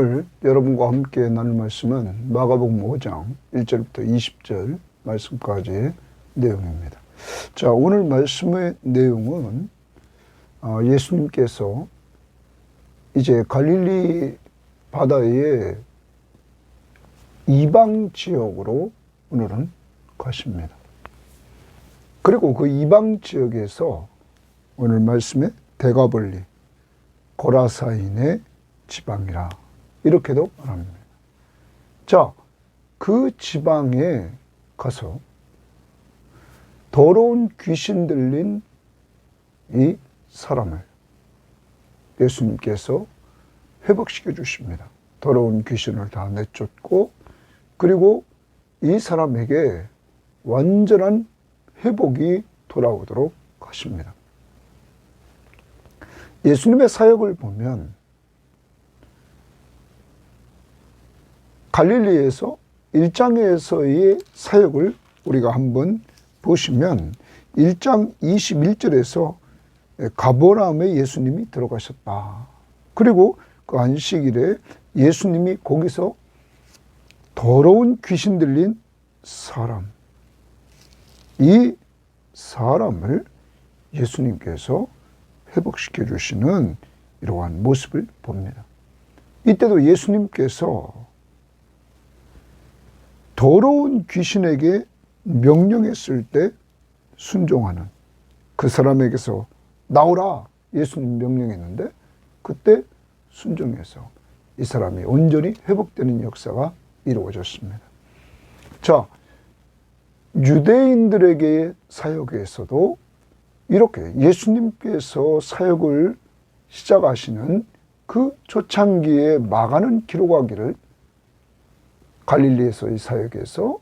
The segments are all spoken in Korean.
오늘 여러분과 함께 나눌 말씀은 마가복음 5장 1절부터 20절 말씀까지의 내용입니다. 자, 오늘 말씀의 내용은 예수님께서 이제 갈릴리 바다의 이방 지역으로 오늘은 가십니다. 그리고 그 이방 지역에서 오늘 말씀에 데가볼리, 고라사인의 지방이라 이렇게도 말합니다. 자, 그 지방에 가서 더러운 귀신 들린 이 사람을 예수님께서 회복시켜 주십니다. 더러운 귀신을 다 내쫓고, 그리고 이 사람에게 완전한 회복이 돌아오도록 하십니다. 예수님의 사역을 보면 갈릴리에서 1장에서의 사역을 우리가 한번 보시면 1장 21절에서 가버나움에 예수님이 들어가셨다. 그리고 그 안식일에 예수님이 거기서 더러운 귀신 들린 사람, 이 사람을 예수님께서 회복시켜 주시는 이러한 모습을 봅니다. 이때도 예수님께서 더러운 귀신에게 명령했을 때 순종하는, 그 사람에게서 나오라 예수님 명령했는데 그때 순종해서 이 사람이 온전히 회복되는 역사가 이루어졌습니다. 자, 유대인들에게의 사역에서도 이렇게 예수님께서 사역을 시작하시는 그 초창기에 마가는 기록하기를 갈릴리에서의 사역에서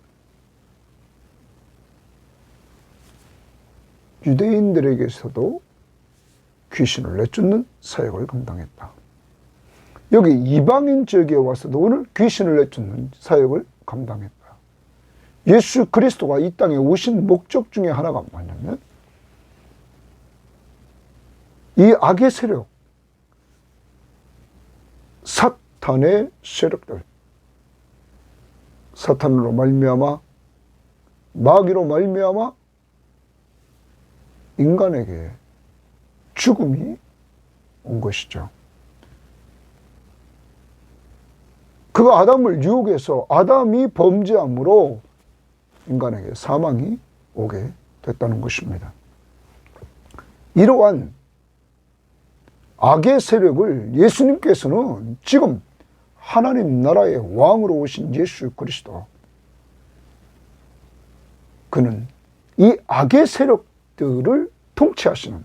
유대인들에게서도 귀신을 내쫓는 사역을 감당했다. 여기 이방인 지역에 와서도 오늘 귀신을 내쫓는 사역을 감당했다. 예수 그리스도가 이 땅에 오신 목적 중에 하나가 뭐냐면 이 악의 세력, 사탄의 세력들, 사탄으로 말미암아, 마귀로 말미암아 인간에게 죽음이 온 것이죠. 그가 아담을 유혹해서 아담이 범죄함으로 인간에게 사망이 오게 됐다는 것입니다. 이러한 악의 세력을 예수님께서는 지금 하나님 나라의 왕으로 오신 예수 그리스도, 그는 이 악의 세력들을 통치하시는,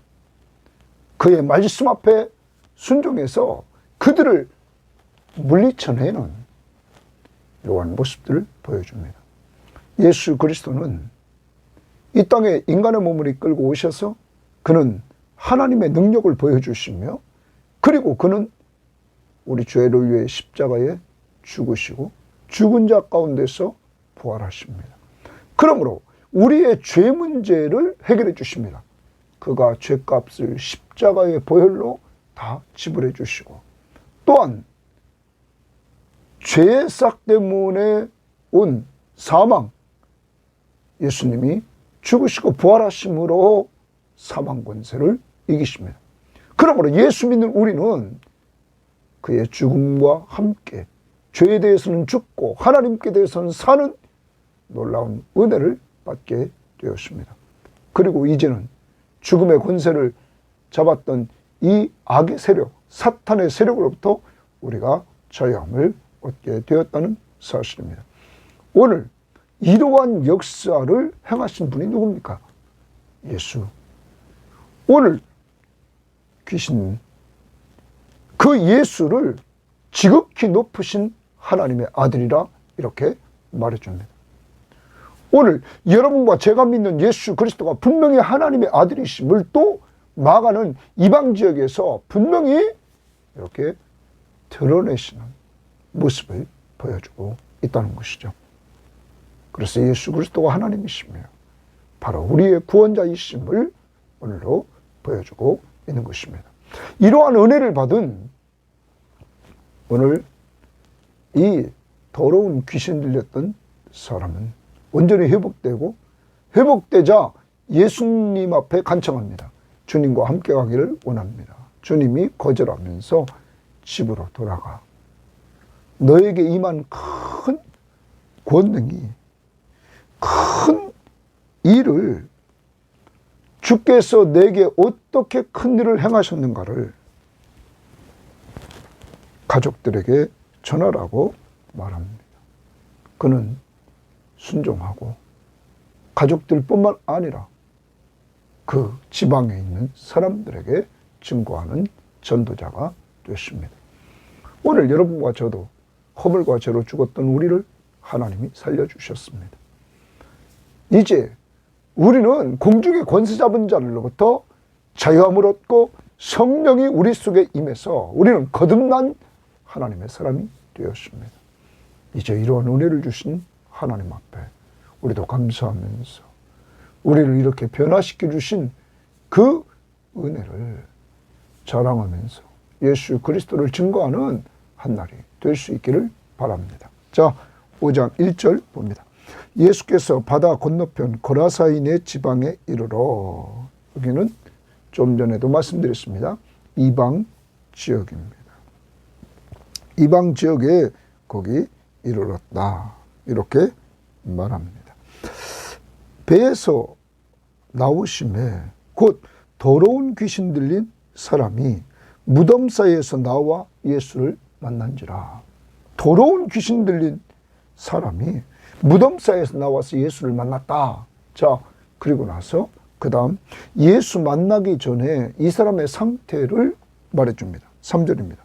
그의 말씀 앞에 순종해서 그들을 물리쳐내는 이러한 모습들을 보여줍니다. 예수 그리스도는 이 땅에 인간의 몸을 이끌고 오셔서 그는 하나님의 능력을 보여주시며, 그리고 그는 우리 죄를 위해 십자가에 죽으시고 죽은 자 가운데서 부활하십니다. 그러므로 우리의 죄 문제를 해결해 주십니다. 그가 죄값을 십자가의 보혈로 다 지불해 주시고, 또한 죄의 싹 때문에 온 사망, 예수님이 죽으시고 부활하심으로 사망 권세를 이기십니다. 그러므로 예수 믿는 우리는 그의 죽음과 함께 죄에 대해서는 죽고 하나님께 대해서는 사는 놀라운 은혜를 받게 되었습니다. 그리고 이제는 죽음의 권세를 잡았던 이 악의 세력, 사탄의 세력으로부터 우리가 자유함을 얻게 되었다는 사실입니다. 오늘 이러한 역사를 행하신 분이 누굽니까? 예수. 오늘 귀신, 그 예수를 지극히 높으신 하나님의 아들이라 이렇게 말해줍니다. 오늘 여러분과 제가 믿는 예수 그리스도가 분명히 하나님의 아들이심을 또 마가는 이방 지역에서 분명히 이렇게 드러내시는 모습을 보여주고 있다는 것이죠. 그래서 예수 그리스도가 하나님이시며 바로 우리의 구원자이심을 오늘도 보여주고 있는 것입니다. 이러한 은혜를 받은 오늘 이 더러운 귀신 들렸던 사람은 온전히 회복되고, 회복되자 예수님 앞에 간청합니다. 주님과 함께 가기를 원합니다. 주님이 거절하면서 집으로 돌아가. 너에게 임한 큰 권능이, 큰 일을, 주께서 내게 어떻게 큰 일을 행하셨는가를 가족들에게 전하라고 말합니다. 그는 순종하고 가족들뿐만 아니라 그 지방에 있는 사람들에게 증거하는 전도자가 됐습니다. 오늘 여러분과 저도 허물과 죄로 죽었던 우리를 하나님이 살려주셨습니다. 이제 우리는 공중의 권세 잡은 자로부터 자유함을 얻고 성령이 우리 속에 임해서 우리는 거듭난 하나님의 사람이 되었습니다. 이제 이러한 은혜를 주신 하나님 앞에 우리도 감사하면서 우리를 이렇게 변화시켜 주신 그 은혜를 자랑하면서 예수 그리스도를 증거하는 한 날이 될 수 있기를 바랍니다. 자, 5장 1절 봅니다. 예수께서 바다 건너편 거라사인의 지방에 이르러, 여기는 좀 전에도 말씀드렸습니다. 이방 지역입니다. 이방 지역에 거기 이르렀다, 이렇게 말합니다. 배에서 나오심에 곧 더러운 귀신 들린 사람이 무덤 사이에서 나와 예수를 만난지라. 더러운 귀신 들린 사람이 무덤 사이에서 나와서 예수를 만났다. 자, 그리고 나서 그 다음 예수 만나기 전에 이 사람의 상태를 말해줍니다. 3절입니다.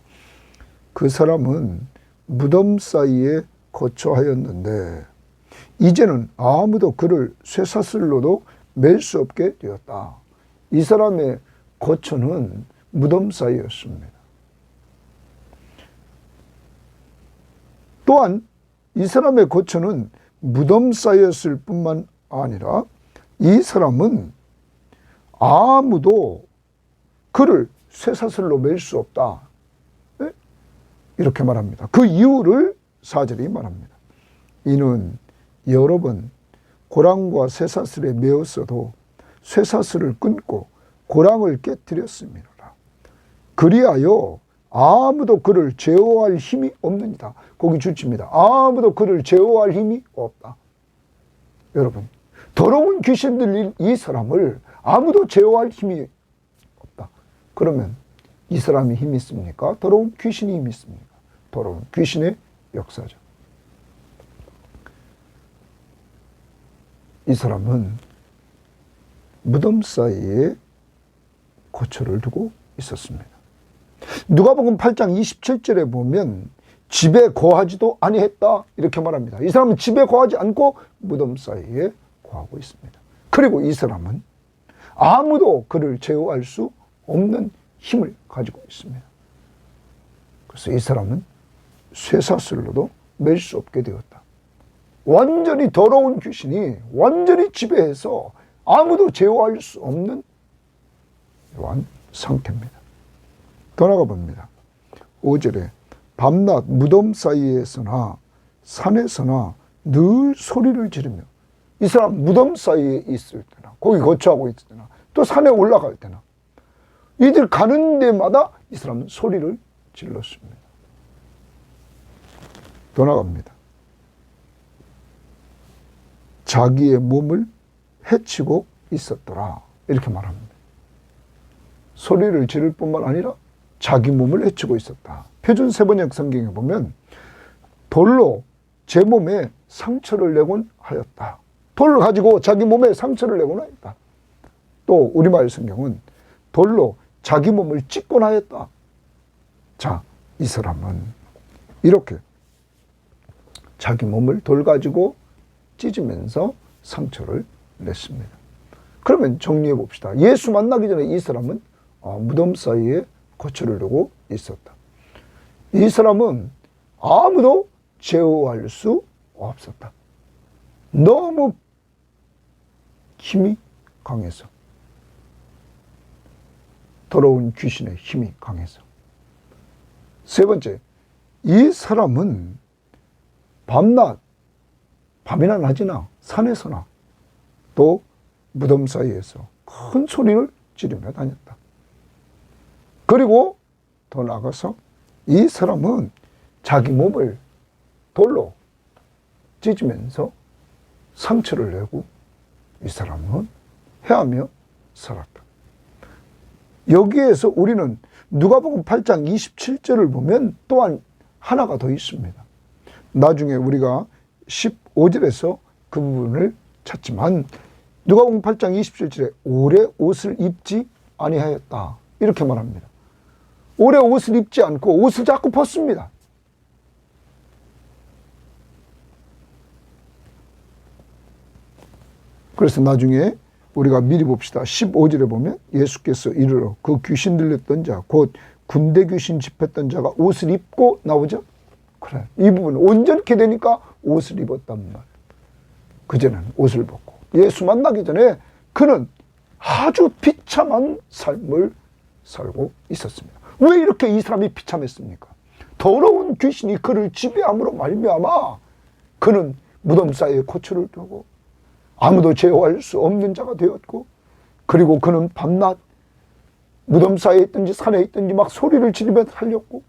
그 사람은 무덤 사이에 거처하였는데 이제는 아무도 그를 쇠사슬로도 맬 수 없게 되었다. 이 사람의 거처는 무덤 사이였습니다. 또한 이 사람의 거처는 무덤 사이였을 뿐만 아니라 이 사람은 아무도 그를 쇠사슬로 맬 수 없다. 이렇게 말합니다. 그 이유를 4절이 말합니다. 이는 여러 번 고랑과 쇠사슬에 매었어도 쇠사슬을 끊고 고랑을 깨뜨렸습니다. 그리하여 아무도 그를 제어할 힘이 없느니라. 거기 줄칩니다. 아무도 그를 제어할 힘이 없다. 여러분, 더러운 귀신 들린 이 사람을 아무도 제어할 힘이 없다. 그러면 이 사람이 힘이 있습니까? 더러운 귀신이 힘이 있습니까? 더러운 귀신의 역사죠. 이 사람은 무덤 사이에 거처를 두고 있었습니다. 누가복음 8장 27절에 보면 집에 거하지도 아니했다, 이렇게 말합니다. 이 사람은 집에 거하지 않고 무덤 사이에 거하고 있습니다. 그리고 이 사람은 아무도 그를 제어할 수 없는 힘을 가지고 있습니다. 그래서 이 사람은 쇠사슬로도 맬 수 없게 되었다. 완전히 더러운 귀신이 완전히 지배해서 아무도 제어할 수 없는 이러한 상태입니다. 더 나가 봅니다. 5절에 밤낮 무덤 사이에서나 산에서나 늘 소리를 지르며, 이 사람 무덤 사이에 있을 때나 거기 거처하고 있을 때나 또 산에 올라갈 때나 이들 가는 데마다 이 사람은 소리를 질렀습니다. 더 나갑니다. 자기의 몸을 해치고 있었더라, 이렇게 말합니다. 소리를 지를 뿐만 아니라 자기 몸을 해치고 있었다. 표준 세번역 성경에 보면 돌로 제 몸에 상처를 내곤 하였다. 돌을 가지고 자기 몸에 상처를 내곤 하였다. 또 우리말 성경은 돌로 자기 몸을 찢곤 하였다. 자, 이 사람은 이렇게 자기 몸을 돌 가지고 찢으면서 상처를 냈습니다. 그러면 정리해 봅시다. 예수 만나기 전에 이 사람은 무덤 사이에 거처를 두고 있었다. 이 사람은 아무도 제어할 수 없었다. 너무 힘이 강해서, 더러운 귀신의 힘이 강해서. 세 번째, 이 사람은 밤낮, 밤이나 낮이나 산에서나 또 무덤 사이에서 큰 소리를 지르며 다녔다. 그리고 더 나아가서 이 사람은 자기 몸을 돌로 찢으면서 상처를 내고 이 사람은 헤아며 살았다. 여기에서 우리는 누가복음 8장 27절을 보면 또한 하나가 더 있습니다. 나중에 우리가 15절에서 그 부분을 찾지만 누가복음 8장 27절에 오래 옷을 입지 아니하였다 이렇게 말합니다. 오래 옷을 입지 않고 옷을 자꾸 벗습니다. 그래서 나중에 우리가 미리 봅시다. 15절에 보면 예수께서 이르러 그 귀신 들렸던 자, 곧 군대 귀신 집했던 자가 옷을 입고 나오죠. 그래, 이 부분은 온전케 되니까 옷을 입었단 말. 그전에는 옷을 벗고 예수 만나기 전에 그는 아주 비참한 삶을 살고 있었습니다. 왜 이렇게 이 사람이 비참했습니까? 더러운 귀신이 그를 지배함으로 말미암아 그는 무덤 사이에 고초를 두고 아무도 제어할 수 없는 자가 되었고, 그리고 그는 밤낮 무덤 사이에 있든지 산에 있든지 막 소리를 지르며 살렸고,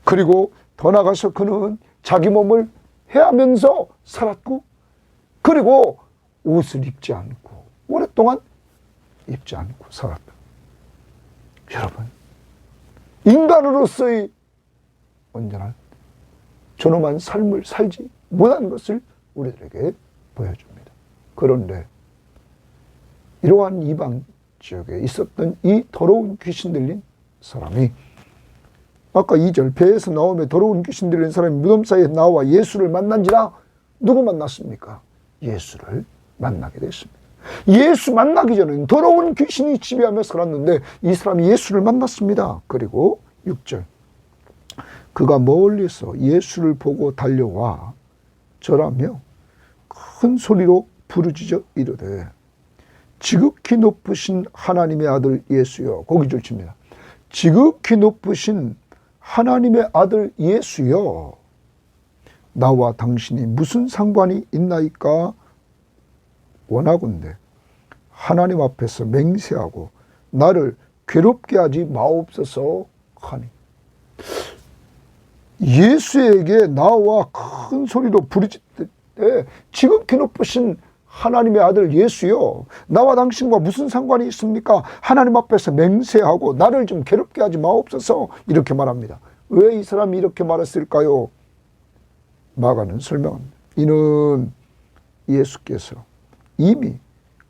그리고 더 나가서 그는 자기 몸을 해하면서 살았고, 그리고 옷을 입지 않고 오랫동안 입지 않고 살았다. 여러분, 인간으로서의 온전한 존엄한 삶을 살지 못한 것을 우리들에게 보여줍니다. 그런데 이러한 이방 지역에 있었던 이 더러운 귀신 들린 사람이 아까 2절 배에서 나오며 더러운 귀신 들린 사람이 무덤 사이에 나와 예수를 만난지라 누구 만났습니까? 예수를 만나게 됐습니다. 예수 만나기 전에는 더러운 귀신이 지배하며 살았는데 이 사람이 예수를 만났습니다. 그리고 6절 그가 멀리서 예수를 보고 달려와 절하며 큰 소리로 부르짖어 이르되 지극히 높으신 하나님의 아들 예수여. 고기줄 칩니다. 지극히 높으신 하나님의 아들 예수여, 나와 당신이 무슨 상관이 있나이까? 원하건대 하나님 앞에서 맹세하고 나를 괴롭게 하지 마옵소서 하니. 예수에게 나와 큰 소리로 부르짖되 지극히 높으신 하나님의 아들 예수여, 나와 당신과 무슨 상관이 있습니까? 하나님 앞에서 맹세하고 나를 좀 괴롭게 하지 마옵소서, 이렇게 말합니다. 왜 이 사람이 이렇게 말했을까요? 마가는 설명합니다. 이는 예수께서 이미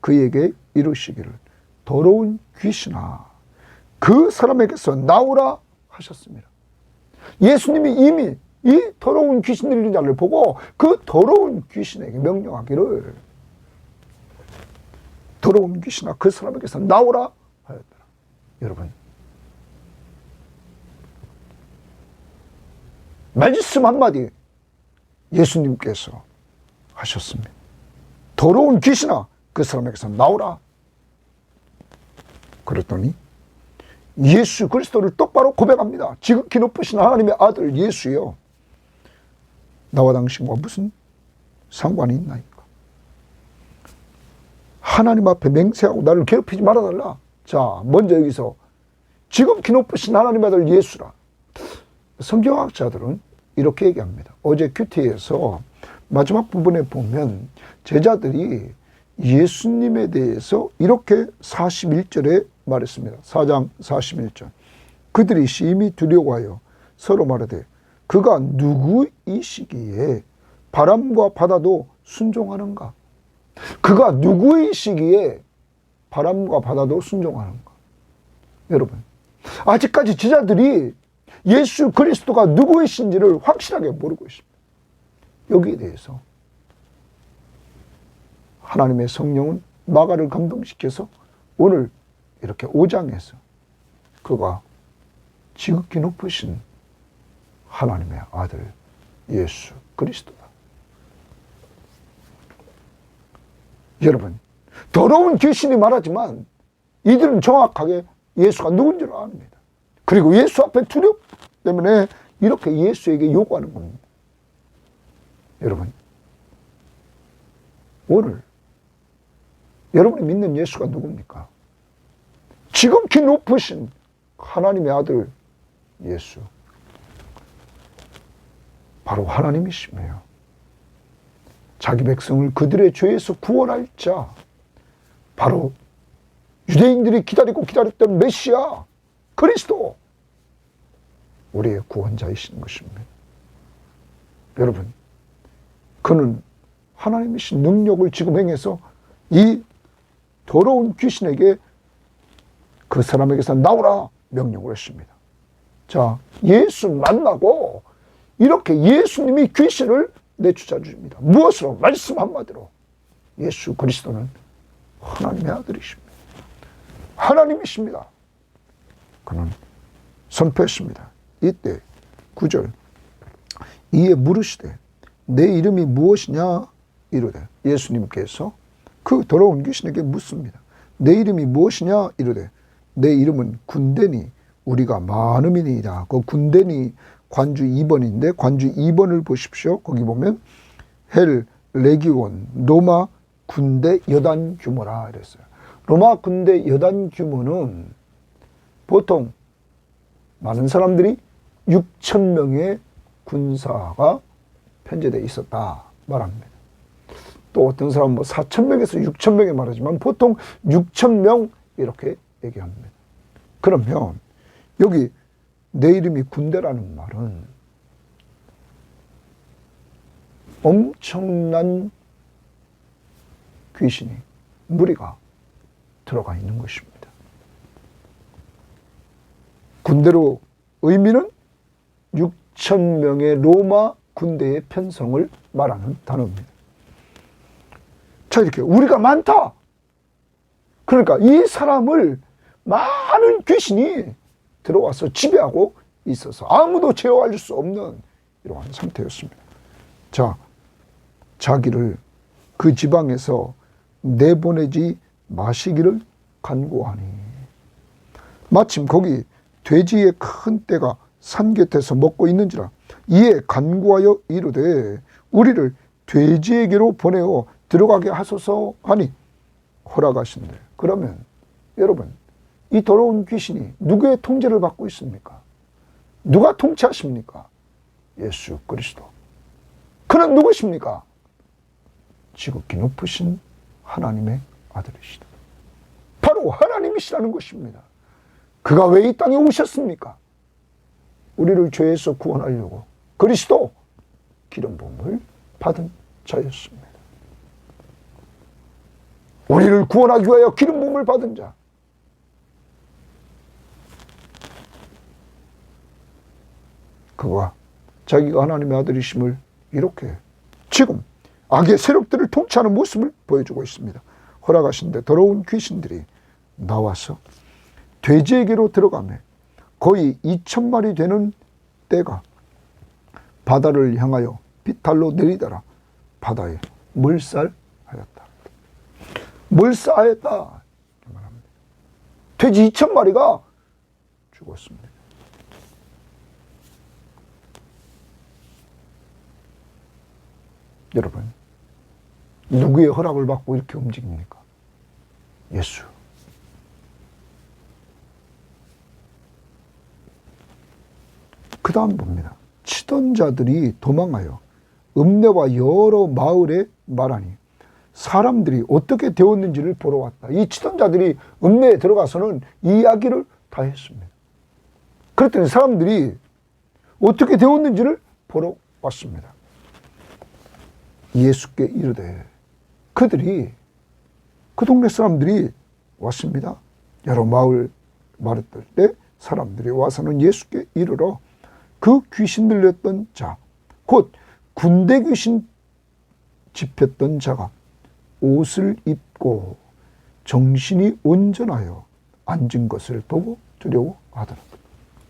그에게 이르시기를 더러운 귀신아 그 사람에게서 나오라 하셨습니다. 예수님이 이미 이 더러운 귀신 들린 자를 보고 그 더러운 귀신에게 명령하기를 더러운 귀신아 그 사람에게서 나오라 하였더라. 여러분, 말씀 한마디 예수님께서 하셨습니다. 더러운 귀신아 그 사람에게서 나오라. 그랬더니 예수 그리스도를 똑바로 고백합니다. 지극히 높으신 하나님의 아들 예수여, 나와 당신과 무슨 상관이 있나이까? 하나님 앞에 맹세하고 나를 괴롭히지 말아달라. 자, 먼저 여기서 지극히 높으신 하나님의 아들 예수라. 성경학자들은 이렇게 얘기합니다. 어제 큐티에서 마지막 부분에 보면 제자들이 예수님에 대해서 이렇게 41절에 말했습니다. 4장 41절. 그들이 심히 두려워하여 서로 말하되 그가 누구이시기에 바람과 바다도 순종하는가? 그가 누구이시기에 바람과 바다도 순종하는가? 여러분, 아직까지 제자들이 예수 그리스도가 누구이신지를 확실하게 모르고 있습니다. 여기에 대해서 하나님의 성령은 마가를 감동시켜서 오늘 이렇게 5장에서 그가 지극히 높으신 하나님의 아들 예수 그리스도다. 여러분, 더러운 귀신이 말하지만 이들은 정확하게 예수가 누군지를 압니다. 그리고 예수 앞에 두렵기 때문에 이렇게 예수에게 요구하는 겁니다. 여러분, 오늘 여러분이 믿는 예수가 누굽니까? 지극히 높으신 하나님의 아들 예수, 바로 하나님이시며 자기 백성을 그들의 죄에서 구원할 자, 바로 유대인들이 기다리고 기다렸던 메시아 그리스도, 우리의 구원자이신 것입니다. 여러분, 그는 하나님이신 능력을 지금 행해서 이 더러운 귀신에게 그 사람에게서 나오라 명령을 했습니다. 자, 예수 만나고 이렇게 예수님이 귀신을 내쫓아 주십니다. 무엇으로? 말씀 한마디로. 예수 그리스도는 하나님의 아들이십니다. 하나님이십니다. 그는 선포했습니다. 이때 9절, 이에 물으시되 내 이름이 무엇이냐 이르되, 예수님께서 그 더러운 귀신에게 묻습니다. 내 이름이 무엇이냐 이르되, 내 이름은 군대니 우리가 많음이니이다. 그 군대니 관주 2번인데 관주 2번을 보십시오. 거기 보면 헬 레기온 로마 군대 여단 규모라 이랬어요. 로마 군대 여단 규모는 보통 많은 사람들이 6,000명의 군사가 편제되어 있었다 말합니다. 또 어떤 사람은 4,000명에서 6,000명에 말하지만 보통 6,000명 이렇게 얘기합니다. 그러면 여기 내 이름이 군대라는 말은 엄청난 귀신이, 무리가 들어가 있는 것입니다. 군대로 의미는 6,000명의 로마 군대의 편성을 말하는 단어입니다. 자, 이렇게 우리가 많다. 그러니까 이 사람을 많은 귀신이 들어와서 지배하고 있어서 아무도 제어할 수 없는 이러한 상태였습니다. 자, 자기를 그 지방에서 내보내지 마시기를 간구하니, 마침 거기 돼지의 큰 떼가 산 곁에서 먹고 있는지라 이에 간구하여 이르되 우리를 돼지에게로 보내어 들어가게 하소서 하니 허락하신대. 그러면 여러분, 이 더러운 귀신이 누구의 통제를 받고 있습니까? 누가 통치하십니까? 예수 그리스도. 그는 누구십니까? 지극히 높으신 하나님의 아들이시다. 바로 하나님이시라는 것입니다. 그가 왜 이 땅에 오셨습니까? 우리를 죄에서 구원하려고 그리스도 기름 부음을 받은 자였습니다. 우리를 구원하기 위하여 기름 부음을 받은 자. 그가 자기가 하나님의 아들이심을 이렇게 지금 악의 세력들을 통치하는 모습을 보여주고 있습니다. 허락하신데 더러운 귀신들이 나와서 돼지에게로 들어가며 거의 2,000마리 되는 떼가 바다를 향하여 비탈로 내리더라 바다에 몰살하였다. 몰살하였다. 돼지 2,000마리가 죽었습니다. 여러분, 누구의 허락을 받고 이렇게 움직입니까? 예수. 그 다음 봅니다. 치던 자들이 도망하여 읍내와 여러 마을에 말하니 사람들이 어떻게 되었는지를 보러 왔다. 이 치던 자들이 읍내에 들어가서는 이야기를 다 했습니다. 그랬더니 사람들이 어떻게 되었는지를 보러 왔습니다. 예수께 이르되, 그들이, 그 동네 사람들이 왔습니다. 여러 마을 말했을 때 사람들이 와서는 예수께 이르러 그 귀신 들렸던 자, 곧 군대 귀신 집혔던 자가 옷을 입고 정신이 온전하여 앉은 것을 보고 두려워하더라.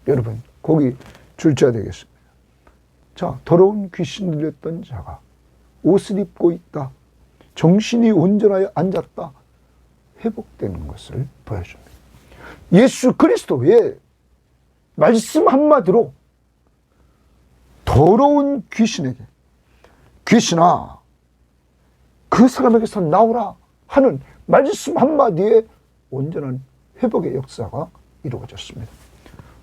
여러분, 거기 줄자야 되겠습니다. 자, 더러운 귀신 들렸던 자가 옷을 입고 있다. 정신이 온전하여 앉았다. 회복되는 것을 보여줍니다. 예수 그리스도의 말씀 한마디로 더러운 귀신에게 귀신아, 그 사람에게서 나오라 하는 말씀 한마디에 온전한 회복의 역사가 이루어졌습니다.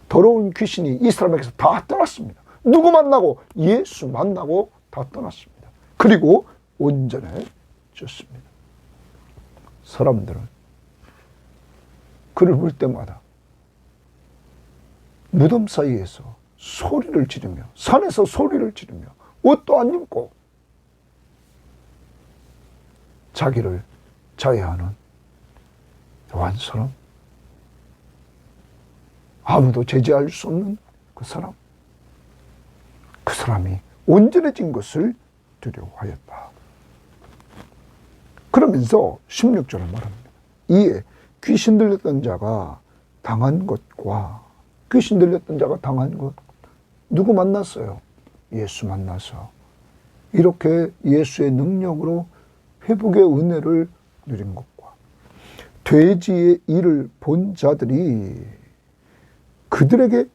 더러운 귀신이 이 사람에게서 다 떠났습니다. 누구 만나고? 예수 만나고 다 떠났습니다. 그리고 온전해졌습니다. 사람들은 그를 볼 때마다 무덤 사이에서 소리를 지르며, 산에서 소리를 지르며, 옷도 안 입고 자기를 자해하는 한 사람, 아무도 제지할 수 없는 그 사람, 그 사람이 온전해진 것을 두려워하였다. 그러면서 16절을 말합니다. 이에 귀신 들렸던 자가 당한 것과, 귀신 들렸던 자가 당한 것, 누구 만났어요? 예수 만나서 이렇게 예수의 능력으로 회복의 은혜를 누린 것과, 돼지의 일을 본 자들이 그들에게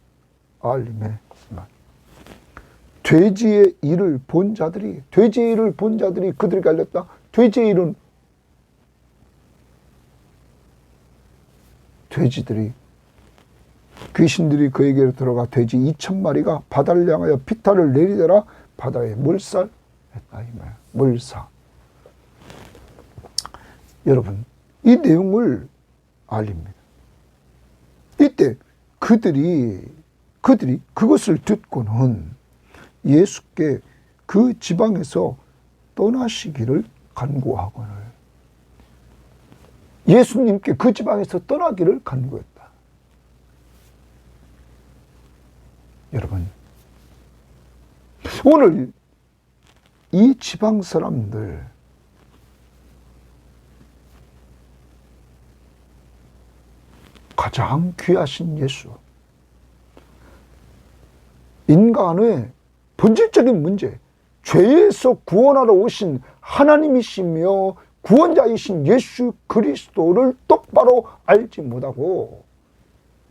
알림해. 돼지의 일을 본 자들이, 돼지의 일을 본 자들이 그들에게 알렸다. 돼지의 일은 돼지들이, 귀신들이 그에게로 들어가 돼지 2,000마리가 바다를 향하여 피타를 내리더라 바다에 몰살했다. 몰사. 여러분, 이 내용을 알립니다. 이때 그들이 그것을 듣고는 예수께 그 지방에서 떠나시기를 간구하거늘, 예수님께 그 지방에서 떠나기를 간구했다. 여러분, 오늘 이 지방 사람들, 가장 귀하신 예수, 인간의 본질적인 문제, 죄에서 구원하러 오신 하나님이시며 구원자이신 예수 그리스도를 똑바로 알지 못하고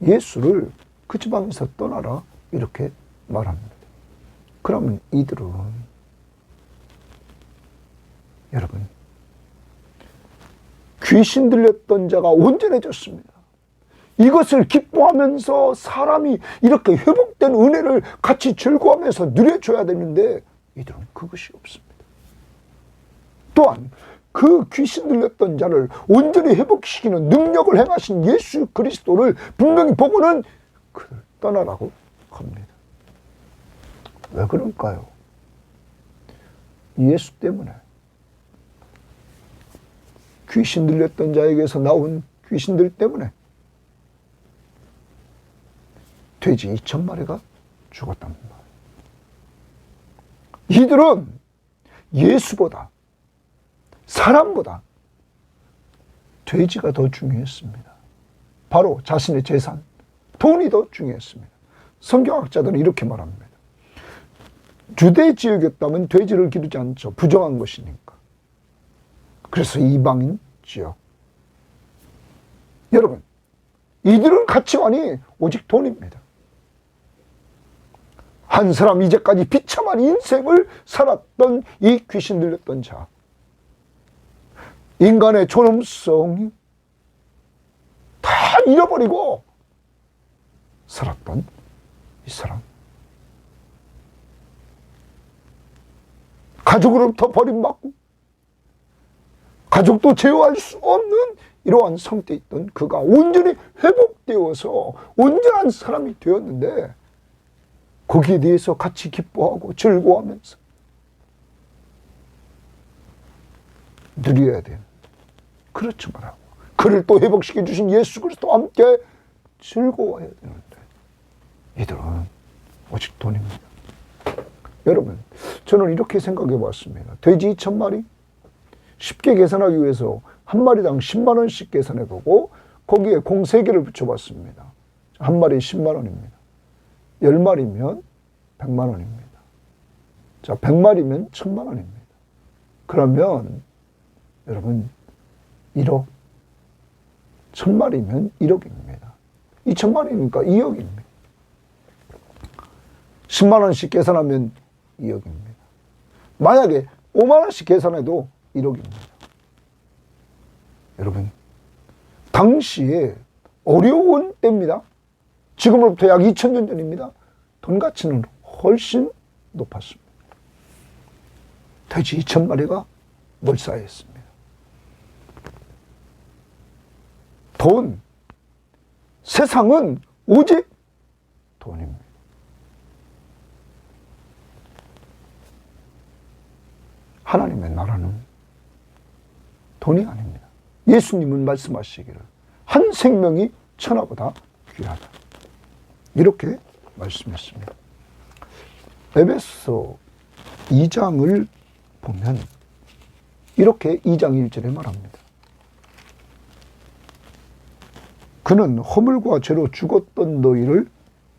예수를 그 지방에서 떠나라 이렇게 말합니다. 그러면 이들은, 여러분, 귀신 들렸던 자가 온전해졌습니다. 이것을 기뻐하면서 사람이 이렇게 회복된 은혜를 같이 즐거워하면서 누려줘야 되는데 이들은 그것이 없습니다. 또한 그 귀신 들렸던 자를 온전히 회복시키는 능력을 행하신 예수 그리스도를 분명히 보고는 그를 떠나라고 합니다. 왜 그럴까요? 예수 때문에. 귀신 들렸던 자에게서 나온 귀신들 때문에 돼지 2,000마리가 죽었답니다. 이들은 예수보다, 사람보다 돼지가 더 중요했습니다. 바로 자신의 재산, 돈이 더 중요했습니다. 성경학자들은 이렇게 말합니다. 유대 지역이었다면 돼지를 기르지 않죠. 부정한 것이니까. 그래서 이방인 지역. 여러분, 이들은 가치관이 오직 돈입니다. 한 사람 이제까지 비참한 인생을 살았던 이 귀신 들렸던 자, 인간의 존엄성이 다 잃어버리고 살았던 이 사람, 가족으로부터 버림받고 가족도 제어할 수 없는 이러한 상태에 있던 그가 온전히 회복되어서 온전한 사람이 되었는데, 거기에 대해서 같이 기뻐하고 즐거워하면서 누려야 되는, 그렇죠 말하고 그를 또 회복시켜 주신 예수 그리스도와 함께 즐거워해야 되는데 이들은 오직 돈입니다. 여러분, 저는 이렇게 생각해 봤습니다. 돼지 2,000마리 쉽게 계산하기 위해서 한 마리당 10만 원씩 계산해 보고 거기에 공 3개를 붙여봤습니다. 한 마리 10만 원입니다. 10마리면 100만 원입니다. 자, 100마리면 1,000만 원입니다. 그러면 여러분 1억, 1,000마리면 1억입니다. 2,000마리니까 2억입니다. 10만 원씩 계산하면 2억입니다. 만약에 5만 원씩 계산해도 1억입니다. 여러분, 당시에 어려운 때입니다. 지금으로부터 약 2000년 전입니다. 돈 가치는 훨씬 높았습니다. 돼지 2000마리가 몰사했습니다. 돈, 세상은 오직 돈입니다. 하나님의 나라는 돈이 아닙니다. 예수님은 말씀하시기를 한 생명이 천하보다 귀하다, 이렇게 말씀했습니다. 에베소 2장을 보면 이렇게 2장 1절에 말합니다. 그는 허물과 죄로 죽었던 너희를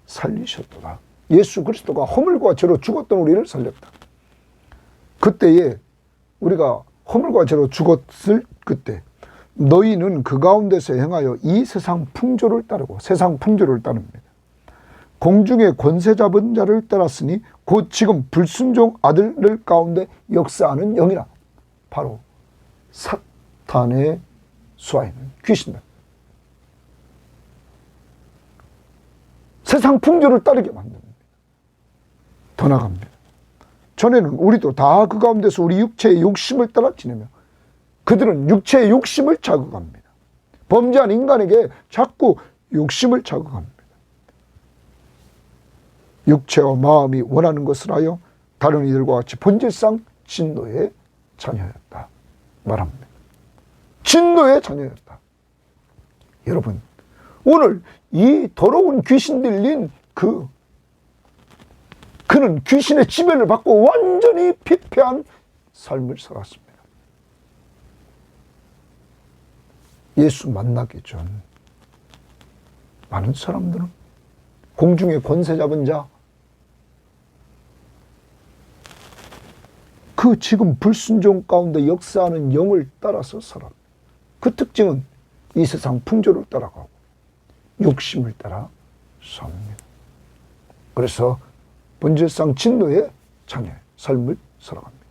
살리셨도다. 예수 그리스도가 허물과 죄로 죽었던 우리를 살렸다. 그때에 우리가 허물과 죄로 죽었을 그때 너희는 그 가운데서 행하여 이 세상 풍조를 따르고, 세상 풍조를 따릅니다. 공중의 권세 잡은 자를 따랐으니 곧 지금 불순종 아들들 가운데 역사하는 영이라. 바로 사탄의 수하인 귀신들. 세상 풍조를 따르게 만듭니다. 더 나갑니다. 전에는 우리도 다 그 가운데서 우리 육체의 욕심을 따라 지내며 그들은 육체의 욕심을 자극합니다. 범죄한 인간에게 자꾸 욕심을 자극합니다. 육체와 마음이 원하는 것을 하여 다른 이들과 같이 본질상 진노의 자녀였다 말합니다. 진노의 자녀였다. 여러분, 오늘 이 더러운 귀신 들린 그는 귀신의 지배를 받고 완전히 피폐한 삶을 살았습니다. 예수 만나기 전 많은 사람들은 공중의 권세 잡은 자, 그 지금 불순종 가운데 역사하는 영을 따라서 살았습니다. 그 특징은 이 세상 풍조를 따라가고 욕심을 따라 삽니다. 그래서 본질상 진노의 자녀의 삶을 살아갑니다.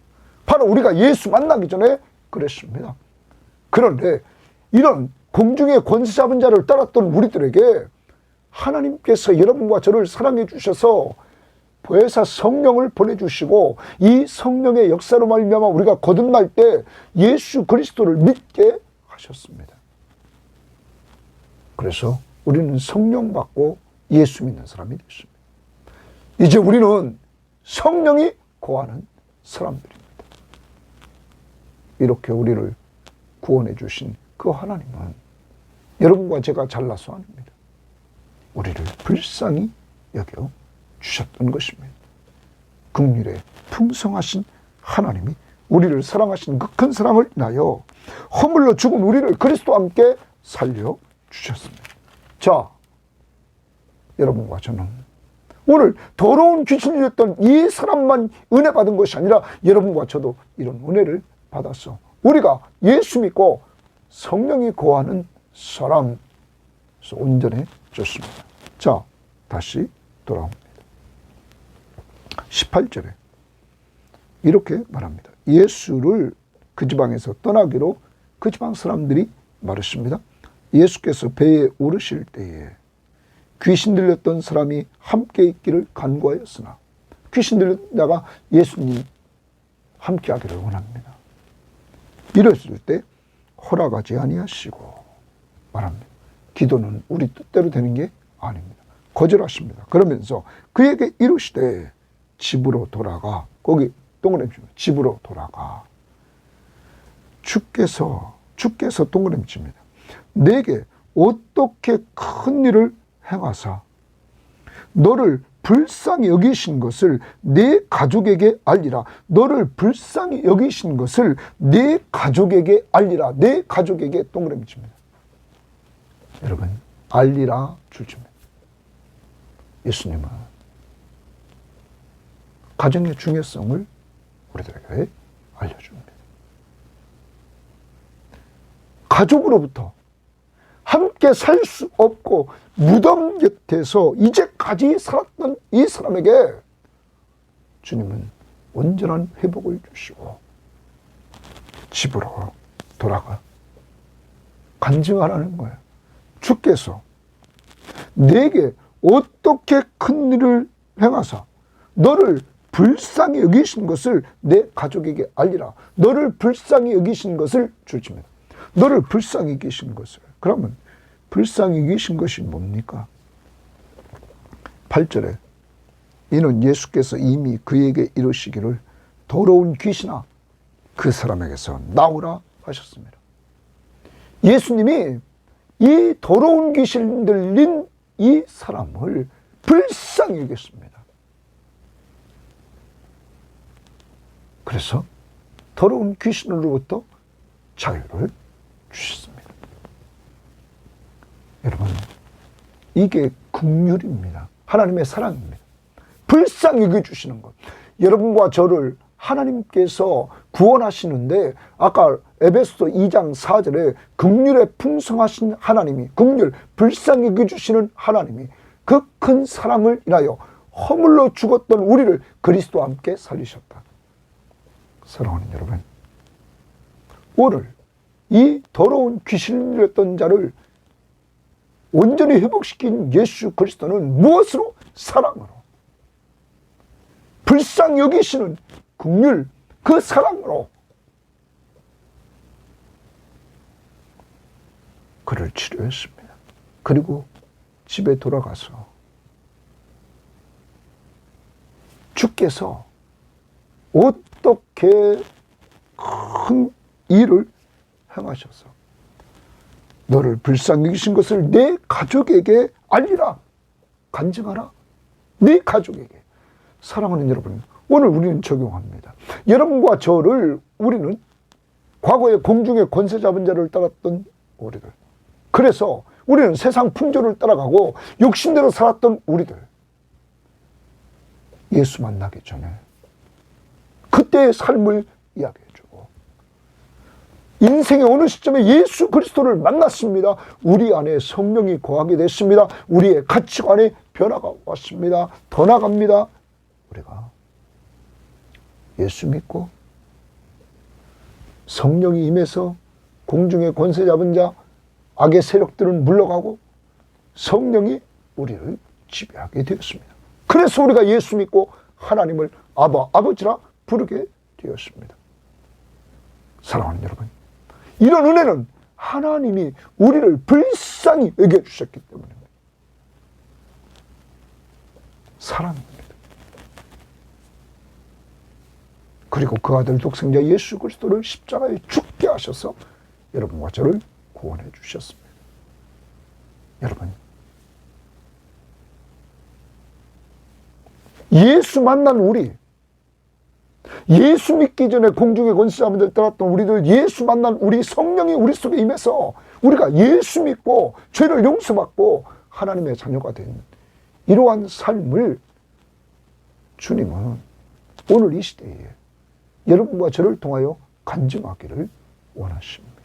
바로 우리가 예수 만나기 전에 그랬습니다. 그런데 이런 공중의 권세 잡은 자를 따랐던 우리들에게 하나님께서 여러분과 저를 사랑해 주셔서 보혜사 성령을 보내주시고 이 성령의 역사로 말미암아 우리가 거듭날 때 예수 그리스도를 믿게 하셨습니다. 그래서 우리는 성령 받고 예수 믿는 사람이 됐습니다. 이제 우리는 성령이 거하는 사람들입니다. 이렇게 우리를 구원해 주신 그 하나님은 여러분과 제가 잘나서 아닙니다. 우리를 불쌍히 여겨 주셨던 것입니다. 긍휼에 풍성하신 하나님이 우리를 사랑하신 그 큰 사랑을 인하여 허물로 죽은 우리를 그리스도와 함께 살려주셨습니다. 자, 여러분과 저는 오늘 더러운 귀신이었던 이 사람만 은혜 받은 것이 아니라 여러분과 저도 이런 은혜를 받았어. 우리가 예수 믿고 성령이 거하는 사람에서 온전해졌습니다. 자, 다시 돌아옵니다. 18절에 이렇게 말합니다. 예수를 그 지방에서 떠나기로 그 지방 사람들이 말했습니다. 예수께서 배에 오르실 때에 귀신 들렸던 사람이 함께 있기를 간구하였으나, 귀신 들린 자가 예수님 함께 하기를 원합니다. 이랬을 때 허락하지 아니하시고 말합니다. 기도는 우리 뜻대로 되는 게 아닙니다. 거절하십니다. 그러면서 그에게 이르시되 집으로 돌아가. 거기 동그라미 칩니다. 집으로 돌아가. 주께서 동그라미 칩니다. 내게 어떻게 큰 일을 행하사 너를 불쌍히 여기신 것을 내 가족에게 알리라. 너를 불쌍히 여기신 것을 내 가족에게 알리라. 내 가족에게 동그라미 칩니다. 여러분, 알리라 줄집니다. 예수님은 가정의 중요성을 우리들에게 알려줍니다. 가족으로부터 함께 살 수 없고 무덤 곁에서 이제까지 살았던 이 사람에게 주님은 온전한 회복을 주시고 집으로 돌아가 간증하라는 거예요. 주께서 내게 어떻게 큰 일을 행하사 너를 불쌍히 여기신 것을 내 가족에게 알리라. 너를 불쌍히 여기신 것을 주십니다. 너를 불쌍히 여기신 것을. 그러면 불쌍히 여기신 것이 뭡니까? 8절에 이는 예수께서 이미 그에게 이르시기를 더러운 귀신아 그 사람에게서 나오라 하셨습니다. 예수님이 이 더러운 귀신 들린 이 사람을 불쌍히 여겼습니다. 그래서 더러운 귀신으로부터 자유를 주셨습니다. 여러분, 이게 긍휼입니다. 하나님의 사랑입니다. 불쌍히 여겨주시는 것. 여러분과 저를 하나님께서 구원하시는데 아까 에베소서 2장 4절에 긍휼에 풍성하신 하나님이 긍휼, 불쌍히 여겨주시는 하나님이 그 큰 사랑을 인하여 허물로 죽었던 우리를 그리스도와 함께 살리셨다. 사랑하는 여러분, 오늘 이 더러운 귀신을 들렸던 자를 온전히 회복시킨 예수 그리스도는 무엇으로? 사랑으로. 불쌍히 여기시는 긍휼, 그 사랑으로 그를 치료했습니다. 그리고 집에 돌아가서 주께서 어떻게 큰 일을 행하셔서 너를 불쌍히 여기신 것을 내 가족에게 알리라. 간증하라. 내 가족에게. 사랑하는 여러분, 오늘 우리는 적용합니다. 여러분과 저를 우리는 과거에 공중의 권세 잡은 자를 따랐던 우리들. 그래서 우리는 세상 풍조를 따라가고 욕심대로 살았던 우리들. 예수 만나기 전에 그때의 삶을 이야기해주고 인생의 어느 시점에 예수 그리스도를 만났습니다. 우리 안에 성령이 거하게 됐습니다. 우리의 가치관에 변화가 왔습니다. 더 나갑니다. 우리가 예수 믿고 성령이 임해서 공중의 권세 잡은 자, 악의 세력들은 물러가고 성령이 우리를 지배하게 되었습니다. 그래서 우리가 예수 믿고 하나님을 아바, 아버지라 부르게 되었습니다. 사랑하는 여러분, 이런 은혜는 하나님이 우리를 불쌍히 여겨주셨기 때문입니다. 사랑입니다. 그리고 그 아들 독생자 예수 그리스도를 십자가에 죽게 하셔서 여러분과 저를 구원해 주셨습니다. 여러분, 예수 만난 우리, 예수 믿기 전에 공중의 권세 잡은 자를 따랐던 우리들, 예수 만난 우리, 성령이 우리 속에 임해서 우리가 예수 믿고 죄를 용서받고 하나님의 자녀가 된 이러한 삶을 주님은 오늘 이 시대에 여러분과 저를 통하여 간증하기를 원하십니다.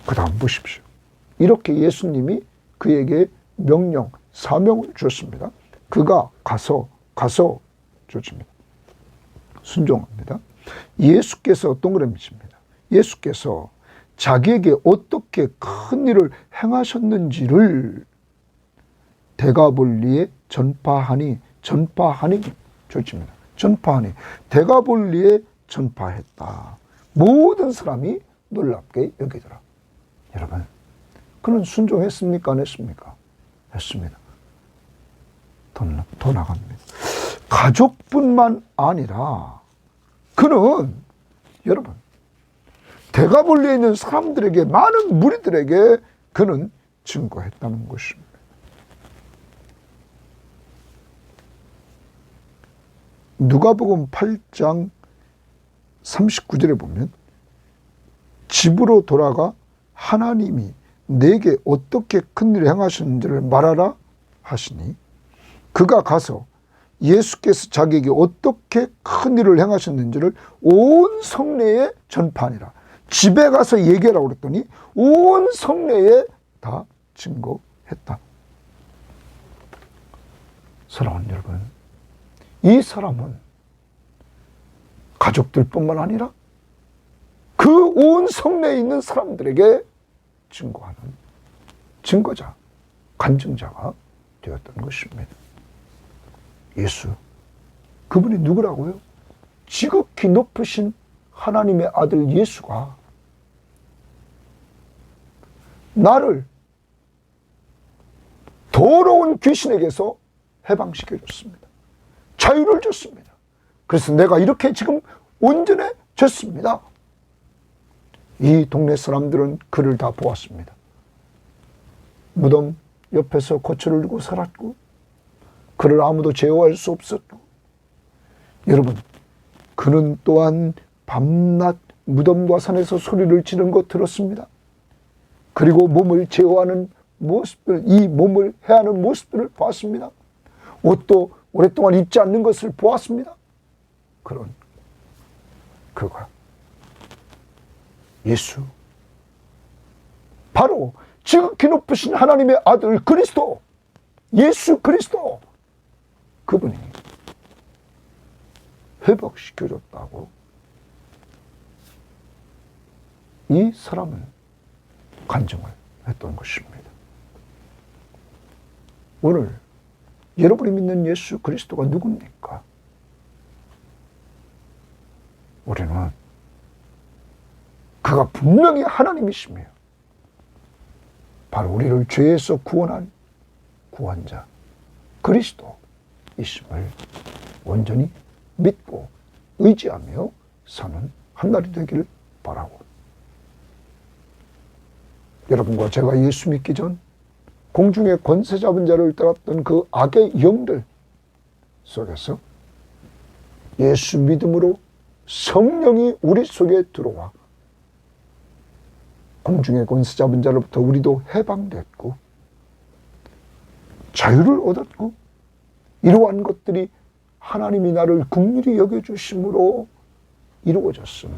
그 다음 보십시오. 이렇게 예수님이 그에게 명령, 사명을 주었습니다. 그가 가서 주었습니다. 순종합니다. 예수께서 동그라미 칩니다. 예수께서 자기에게 어떻게 큰 일을 행하셨는지를 데가볼리에 전파하니 좋습니다. 전파하니 데가볼리에 전파했다. 모든 사람이 놀랍게 여기더라. 여러분, 그는 순종했습니까? 안 했습니까? 했습니다. 더 나갑니다. 가족뿐만 아니라 그는 여러분 데가볼리에 있는 사람들에게, 많은 무리들에게 그는 증거했다는 것입니다. 누가복음 8장 39절에 보면 집으로 돌아가 하나님이 내게 어떻게 큰 일을 행하셨는지를 말하라 하시니 그가 가서 예수께서 자기에게 어떻게 큰 일을 행하셨는지를 온 성내에 전파하니라. 집에 가서 얘기하라고 그랬더니 온 성내에 다 증거했다. 사랑하는 여러분, 이 사람은 가족들뿐만 아니라 그 온 성내에 있는 사람들에게 증거하는 증거자, 간증자가 되었던 것입니다. 예수, 그분이 누구라고요? 지극히 높으신 하나님의 아들 예수가 나를 더러운 귀신에게서 해방시켜줬습니다. 자유를 줬습니다. 그래서 내가 이렇게 지금 온전해졌습니다. 이 동네 사람들은 그를 다 보았습니다. 무덤 옆에서 고초를 들고 살았고 그를 아무도 제어할 수 없었고, 여러분, 그는 또한 밤낮 무덤과 산에서 소리를 지르는 거 들었습니다. 그리고 몸을 제어하는 모습들, 이 몸을 해하는 모습들을 보았습니다. 옷도 오랫동안 입지 않는 것을 보았습니다. 그런 그가 예수, 바로 지극히 높으신 하나님의 아들 그리스도, 예수 그리스도, 그분이 회복시켜줬다고 이 사람은 간증을 했던 것입니다. 오늘 여러분이 믿는 예수 그리스도가 누굽니까? 우리는 그가 분명히 하나님이시며 바로 우리를 죄에서 구원한 구원자 그리스도이심을 온전히 믿고 의지하며 사는 한 날이 되기를 바라고, 여러분과 제가 예수 믿기 전 공중의 권세 잡은 자를 따랐던 그 악의 영들 속에서 예수 믿음으로 성령이 우리 속에 들어와 공중의 권세 잡은 자로부터 우리도 해방됐고 자유를 얻었고, 이러한 것들이 하나님이 나를 긍휼히 여겨주심으로 이루어졌음을,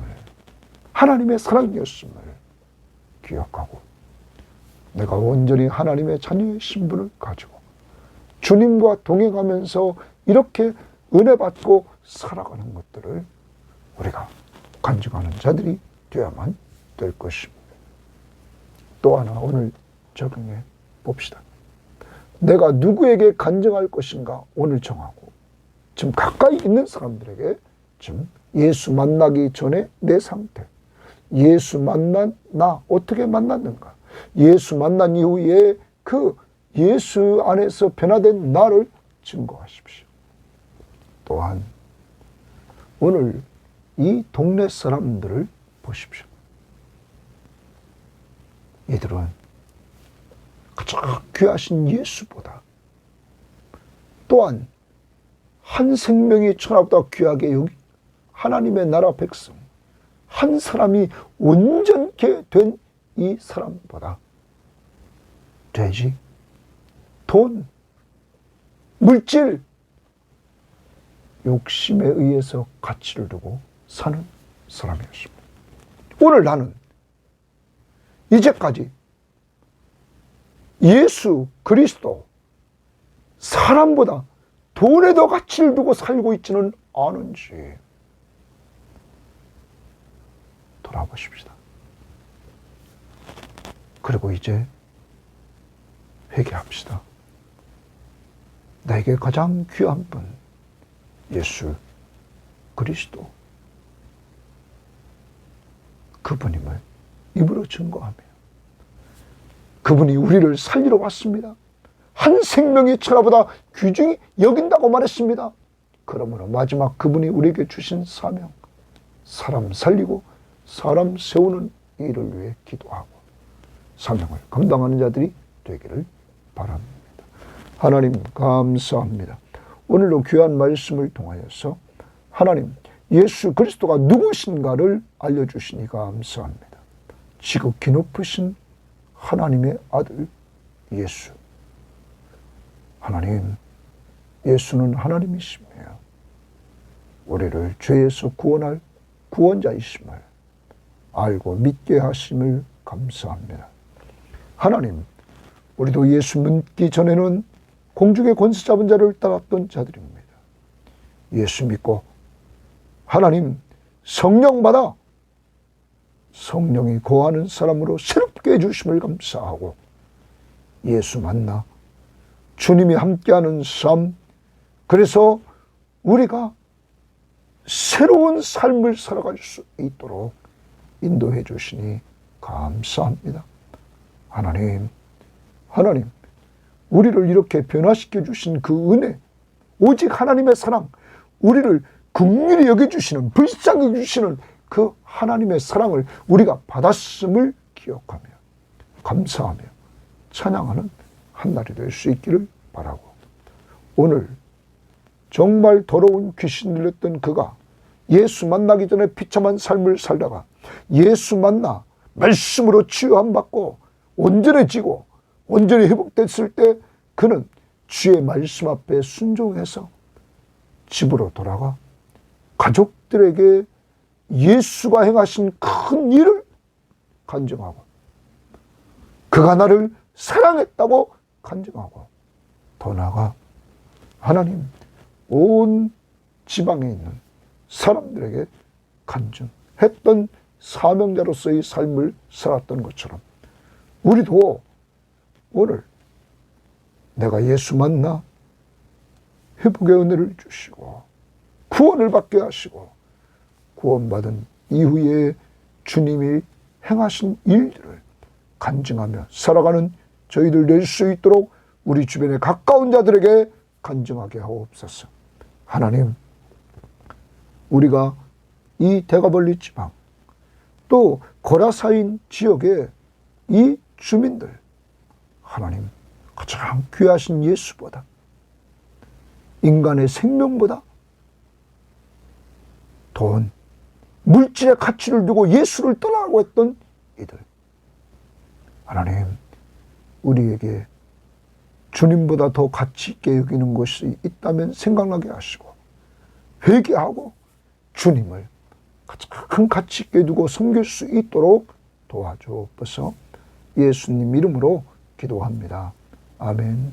하나님의 사랑이었음을 기억하고 내가 온전히 하나님의 자녀의 신분을 가지고 주님과 동행하면서 이렇게 은혜 받고 살아가는 것들을 우리가 간증하는 자들이 되어야만 될 것입니다. 또 하나 오늘 적용해 봅시다. 내가 누구에게 간증할 것인가 오늘 정하고, 지금 가까이 있는 사람들에게 지금 예수 만나기 전에 내 상태, 예수 만난 나 어떻게 만났는가, 예수 만난 이후에 그 예수 안에서 변화된 나를 증거하십시오. 또한 오늘 이 동네 사람들을 보십시오. 이들은 가장 귀하신 예수보다 또한 한 생명이 천하보다 귀하게 여기 하나님의 나라 백성 한 사람이 온전케 된 이 사람보다 돼지, 돈, 물질, 욕심에 의해서 가치를 두고 사는 사람이었습니다. 오늘 나는 이제까지 예수 그리스도, 사람보다 돈에 더 가치를 두고 살고 있지는 않은지 돌아보십시다. 그리고 이제 회개합시다. 나에게 가장 귀한 분 예수 그리스도, 그분임을 입으로 증거하며 그분이 우리를 살리러 왔습니다. 한 생명이 천하보다 귀중히 여긴다고 말했습니다. 그러므로 마지막 그분이 우리에게 주신 사명, 사람 살리고 사람 세우는 일을 위해 기도하고 사명을 감당하는 자들이 되기를 바랍니다. 하나님 감사합니다. 오늘도 귀한 말씀을 통하여서 하나님 예수 그리스도가 누구신가를 알려주시니 감사합니다. 지극히 높으신 하나님의 아들 예수, 하나님, 예수는 하나님이시며 우리를 죄에서 구원할 구원자이심을 알고 믿게 하심을 감사합니다. 하나님, 우리도 예수 믿기 전에는 공중의 권세 잡은 자를 따랐던 자들입니다. 예수 믿고 하나님 성령 받아 성령이 거하는 사람으로 새롭게 해주심을 감사하고 예수 만나 주님이 함께하는 삶, 그래서 우리가 새로운 삶을 살아갈 수 있도록 인도해 주시니 감사합니다. 하나님 우리를 이렇게 변화시켜 주신 그 은혜, 오직 하나님의 사랑, 우리를 긍휼히 여겨주시는, 불쌍히 여겨주시는 그 하나님의 사랑을 우리가 받았음을 기억하며 감사하며 찬양하는 한 날이 될 수 있기를 바라고, 오늘 정말 더러운 귀신 들렸던 그가 예수 만나기 전에 비참한 삶을 살다가 예수 만나 말씀으로 치유함 받고 온전해지고 온전히 회복됐을 때 그는 주의 말씀 앞에 순종해서 집으로 돌아가 가족들에게 예수가 행하신 큰 일을 간증하고 그가 나를 사랑했다고 간증하고, 더 나아가 하나님 온 지방에 있는 사람들에게 간증했던 사명자로서의 삶을 살았던 것처럼 우리도 오늘 내가 예수 만나 회복의 은혜를 주시고 구원을 받게 하시고 구원받은 이후에 주님이 행하신 일들을 간증하며 살아가는 저희들 될 수 있도록 우리 주변의 가까운 자들에게 간증하게 하옵소서. 하나님, 우리가 이 대가벌리 지방 또 고라사인 지역의 이 주민들, 하나님 가장 귀하신 예수보다, 인간의 생명보다 돈, 물질의 가치를 두고 예수를 떠나고 했던 이들, 하나님 우리에게 주님보다 더 가치 있게 여기는 것이 있다면 생각나게 하시고 회개하고 주님을 가장 가치 있게 두고 섬길 수 있도록 도와주옵소서. 예수님 이름으로 기도합니다. 아멘.